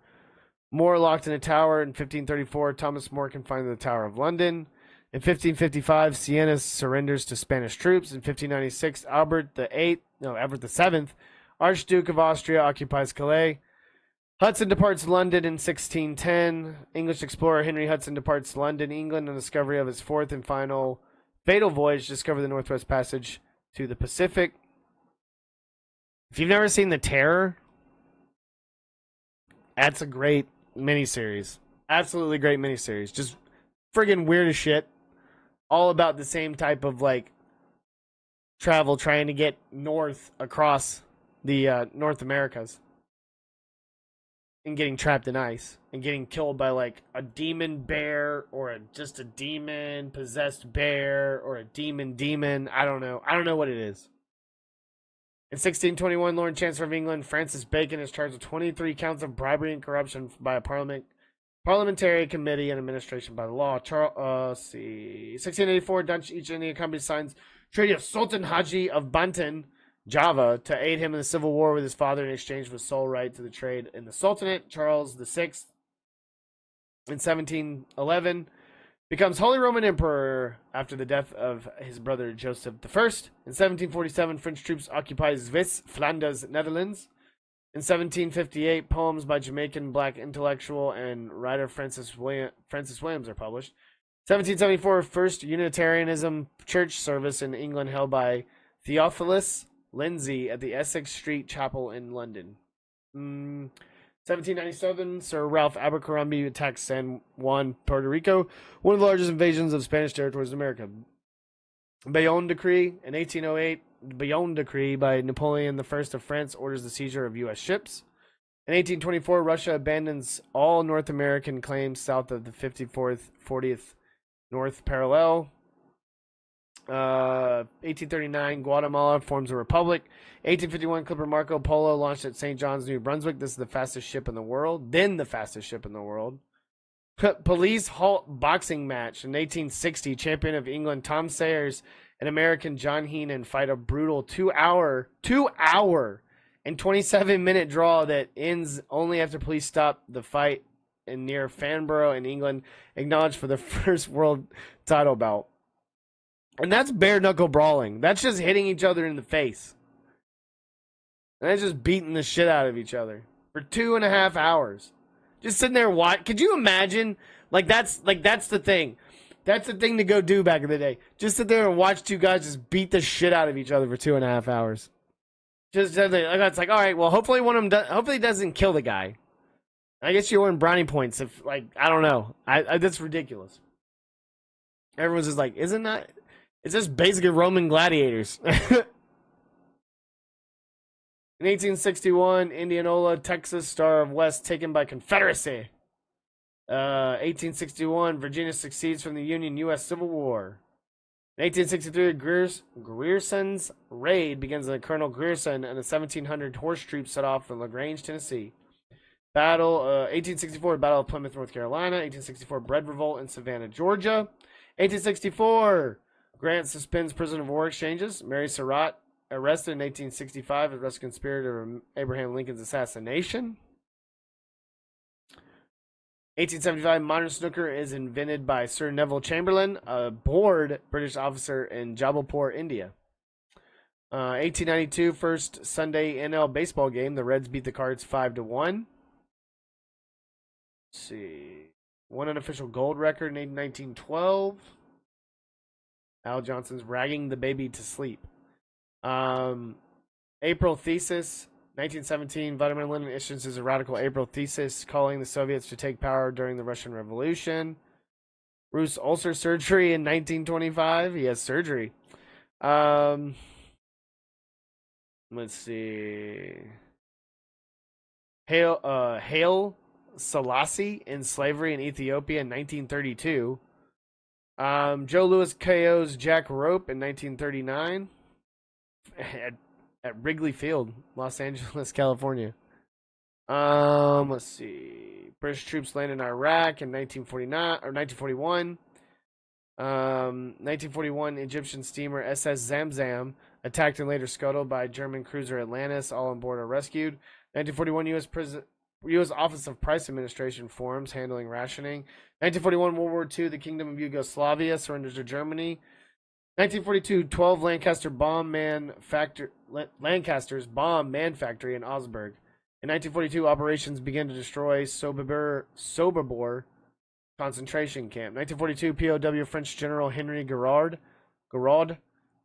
More locked in a tower. In 1534, Thomas More confined to the Tower of London. In 1555, Siena surrenders to Spanish troops. In 1596, Albert VII, Archduke of Austria, occupies Calais. Hudson departs London in 1610. English explorer Henry Hudson departs London, England, on the discovery of his fourth and final fatal voyage to discover the Northwest Passage to the Pacific. If you've never seen The Terror, that's a great miniseries. Absolutely great miniseries. Just friggin' weird as shit. All about the same type of, like, travel, trying to get north across the North Americas. And getting trapped in ice. And getting killed by, like, a demon bear, or just a demon possessed bear, or a demon. I don't know. I don't know what it is. In 1621, Lord Chancellor of England Francis Bacon is charged with 23 counts of bribery and corruption by a parliamentary committee and administration by the law. 1684, Dutch East India Company signs Treaty of Sultan Haji of Banten, Java, to aid him in the civil war with his father in exchange for sole right to the trade in the Sultanate. Charles VI, in 1711, becomes Holy Roman Emperor after the death of his brother Joseph I. In 1747, French troops occupy Swiss, Flanders, Netherlands. In 1758, poems by Jamaican black intellectual and writer Francis Williams are published. 1774, first Unitarianism church service in England held by Theophilus Lindsay at the Essex Street Chapel in London. 1797, Sir Ralph Abercrombie attacks San Juan, Puerto Rico, one of the largest invasions of Spanish territories in America. Bayonne Decree, in 1808, Bayonne Decree by Napoleon I of France orders the seizure of U.S. ships. In 1824, Russia abandons all North American claims south of the 40th North Parallel. 1839, Guatemala forms a republic. 1851, Clipper Marco Polo launched at St. John's, New Brunswick. This is the fastest ship in the world. Then the fastest ship in the world. Police halt boxing match in 1860. Champion of England Tom Sayers and American John Heenan fight a brutal 2 hour and 27-minute draw that ends only after police stop the fight in near Farnborough in England, acknowledged for the first world title bout. And that's bare knuckle brawling. That's just hitting each other in the face. And that's just beating the shit out of each other for 2.5 hours. Just sitting there watch. Could you imagine? That's the thing. That's the thing to go do back in the day. Just sit there and watch two guys just beat the shit out of each other for 2.5 hours. Just it's like, all right, well, hopefully one of them hopefully it doesn't kill the guy. I guess you win brownie points if, I don't know. That's ridiculous. Everyone's just like, isn't that? It's just basically Roman gladiators. In 1861, Indianola, Texas, Star of West taken by Confederacy. 1861, Virginia succeeds from the Union U.S. Civil War. In 1863, Grierson's raid begins with Colonel Grierson and the 1,700 horse troops set off from LaGrange, Tennessee. 1864, Battle of Plymouth, North Carolina. 1864, Bread Revolt in Savannah, Georgia. 1864, Grant suspends prisoner of war exchanges. Mary Surratt arrested in 1865 as arrested conspirator of Abraham Lincoln's assassination. 1875, modern snooker is invented by Sir Neville Chamberlain, a bored British officer in Jabalpur, India. 1892, first Sunday NL baseball game. The Reds beat the Cards 5-1. Let's see. One unofficial gold record in 1912. Al Johnson's ragging the baby to sleep. April thesis. 1917, Vladimir Lenin issues his radical April thesis calling the Soviets to take power during the Russian Revolution. Bruce ulcer surgery in 1925. He has surgery. Let's see. Haile Selassie in slavery in Ethiopia in 1932. Joe Louis KO's Jack Rope in 1939. At Wrigley Field, Los Angeles, California. Let's see. British troops landed in Iraq in 1949 or 1941. 1941, Egyptian steamer SS Zamzam attacked and later scuttled by German cruiser Atlantis. All on board are rescued. 1941, U.S. Office of Price Administration forms handling rationing. 1941, World War II, the Kingdom of Yugoslavia surrenders to Germany. 1942, 12 Lancasters bomb man factory in Augsburg. In 1942, operations began to destroy Sobibor concentration camp. 1942, POW French General Henry Giraud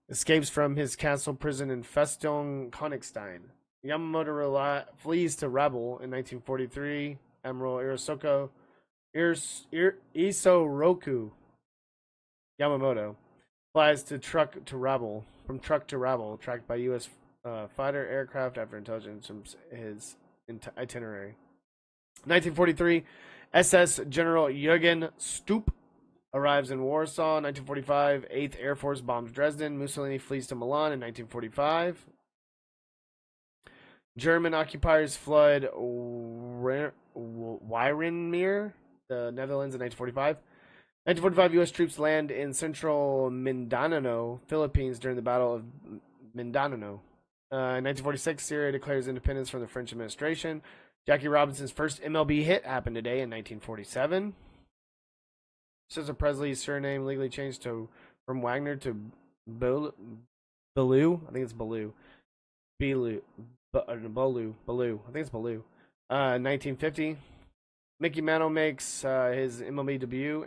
escapes from his castle prison in Festung Königstein. Yamamoto flees to Rabel in 1943. Admiral Isoroku Yamamoto flies to truck to Rabel, tracked by U.S. Fighter aircraft after intelligence from his itinerary. 1943, SS General Jürgen Stupp arrives in Warsaw. 1945, 8th Air Force bombs Dresden. Mussolini flees to Milan in 1945. German occupiers flood Wyrenmeer, the Netherlands, in 1945. 1945, U.S. troops land in central Mindanao, Philippines, during the Battle of Mindanao. In 1946, Syria declares independence from the French administration. Jackie Robinson's first MLB hit happened today in 1947. Cesar Presley's surname legally changed from Wagner to Ballou. I think it's Ballou. Ballou. I think it's Ballou. 1950. Mickey Mantle makes his MLB debut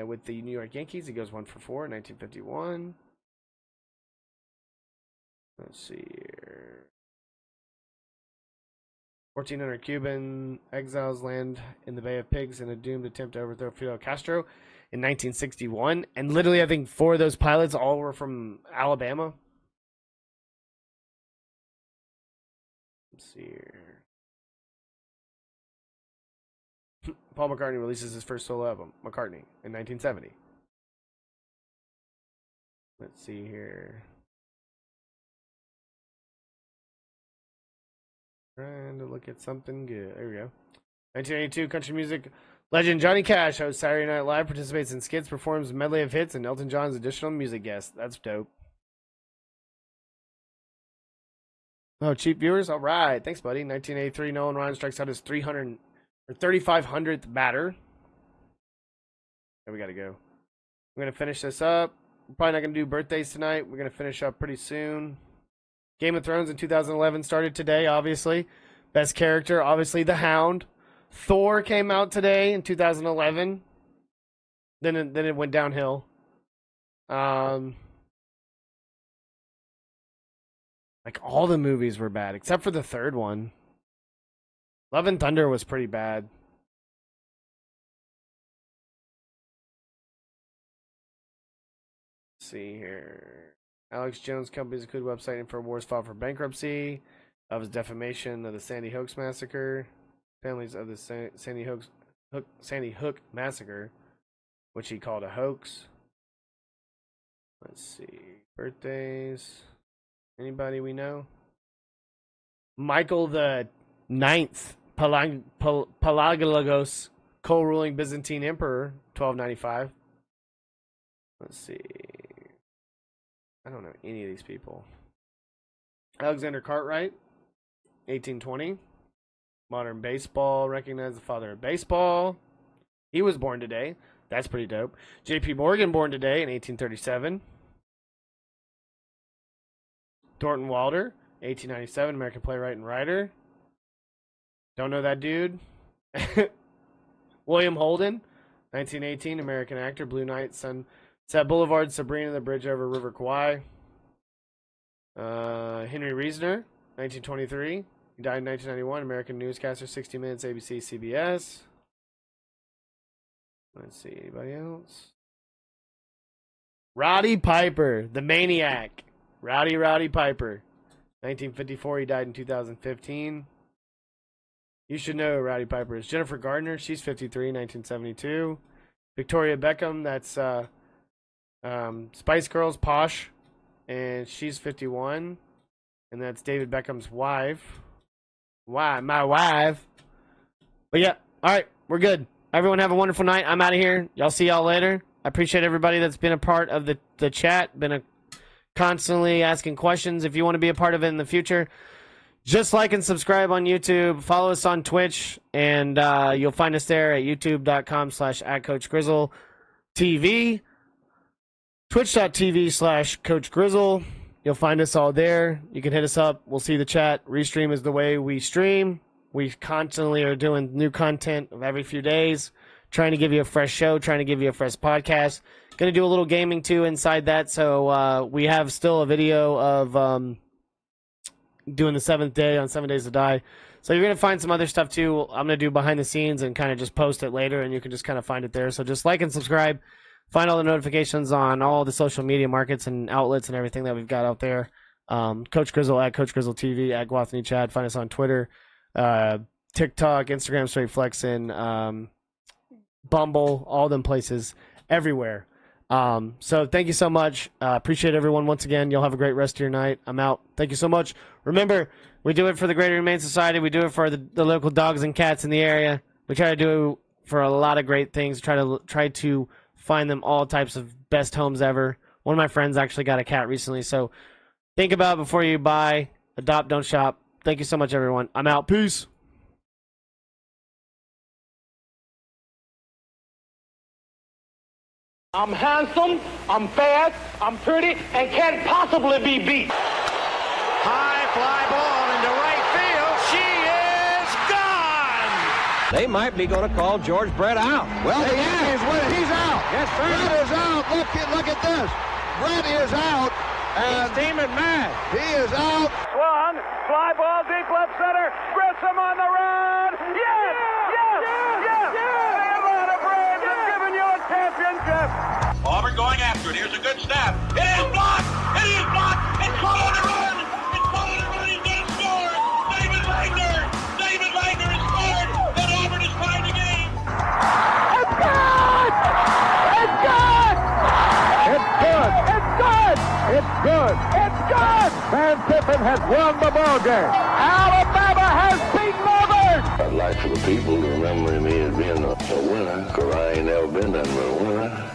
with the New York Yankees. He goes 1 for 4 in 1951. Let's see here. 1,400 Cuban exiles land in the Bay of Pigs in a doomed attempt to overthrow Fidel Castro in 1961. And literally, I think 4 of those pilots all were from Alabama. Let's see here. Paul McCartney releases his first solo album, McCartney, in 1970. Let's see here. Trying to look at something good. There we go. 1982, country music legend Johnny Cash hosts Saturday Night Live, participates in skits, performs a medley of hits, and Elton John's additional music guest. That's dope. Oh, cheap viewers? All right. Thanks, buddy. 1983, Nolan Ryan strikes out his 3,500th batter. There we got to go. We're going to finish this up. We're probably not going to do birthdays tonight. We're going to finish up pretty soon. Game of Thrones in 2011 started today, obviously. Best character, obviously, the Hound. Thor came out today in 2011. Then it went downhill. Like, all the movies were bad, except for the third one. Love and Thunder was pretty bad. Let's see here. Alex Jones Company's a good website and for awards filed for bankruptcy of his defamation of the Sandy Hook massacre. Families of the Sandy Hook massacre, which he called a hoax. Let's see. Birthdays. Anybody we know? Michael the Ninth, Pelagos, co-ruling Byzantine emperor, 1295. Let's see. I don't know any of these people. Alexander Cartwright, 1820. Modern baseball, recognized the father of baseball. He was born today. That's pretty dope. J.P. Morgan, born today in 1837. Thornton Wilder, 1897, American playwright and writer. Don't know that dude. William Holden, 1918, American actor, Blue Night, Sunset Boulevard, Sabrina, The Bridge Over River Kwai. Henry Reisner, 1923. He died in 1991, American newscaster, 60 Minutes, ABC, CBS. Let's see, anybody else? Roddy Piper, the Maniac. Roddy Piper. 1954, he died in 2015. You should know who Roddy Piper is. Jennifer Gardner, she's 53, 1972. Victoria Beckham, that's Spice Girls, Posh, and she's 51. And that's David Beckham's wife. Why, my wife. But yeah, all right, we're good. Everyone have a wonderful night. I'm out of here. Y'all see y'all later. I appreciate everybody that's been a part of the chat, constantly asking questions. If you want to be a part of it in the future, just like and subscribe on YouTube. Follow us on Twitch, and you'll find us there at youtube.com/@CoachGrizzleTV, twitch.tv/CoachGrizzle. You'll find us all there. You can hit us up. We'll see the chat. Restream is the way we stream. We constantly are doing new content of every few days, trying to give you a fresh show, trying to give you a fresh podcast. Going to do a little gaming, too, inside that. So we have still a video of doing the 7th day on 7 Days to Die. So you're going to find some other stuff, too. I'm going to do behind the scenes and kind of just post it later, and you can just kind of find it there. So just like and subscribe. Find all the notifications on all the social media markets and outlets and everything that we've got out there. Coach Grizzle at Coach Grizzle TV at Guathany Chad. Find us on Twitter, TikTok, Instagram, Straight Flexin', Bumble, all them places, everywhere. So thank you so much. Appreciate everyone once again. You'll have a great rest of your night. I'm out. Thank you so much. Remember, we do it for the Greater Humane Society. We do it for the local dogs and cats in the area. We try to do it for a lot of great things. Try to find them all types of best homes ever. One of my friends actually got a cat recently, so think about it before you buy. Adopt, don't shop. Thank you so much, everyone. I'm out. Peace. I'm handsome, I'm fast, I'm pretty, and can't possibly be beat. High fly ball into right field. She is gone. They might be going to call George Brett out. Well, he is. He's out. Yes, sir. Brett is out. Look at this. Brett is out. He's steaming mad. He is out. Swung. Fly ball deep left center. Grissom on the run. Yes! Yes! Yes! The Atlanta Braves have given you a championship. Auburn going after it. Here's a good snap. It is blocked. It is blocked. It's caught on the run. It's caught on the run. He's going to score. David Wagner. David Wagner has scored. And Auburn is tied the game. It's good! It's good! It's good! It's good! It's good! It's good! Van Tippen has won the ball game. Alabama has beaten Auburn! I'd like for the people to remember me as being a winner, because I ain't never been that winner.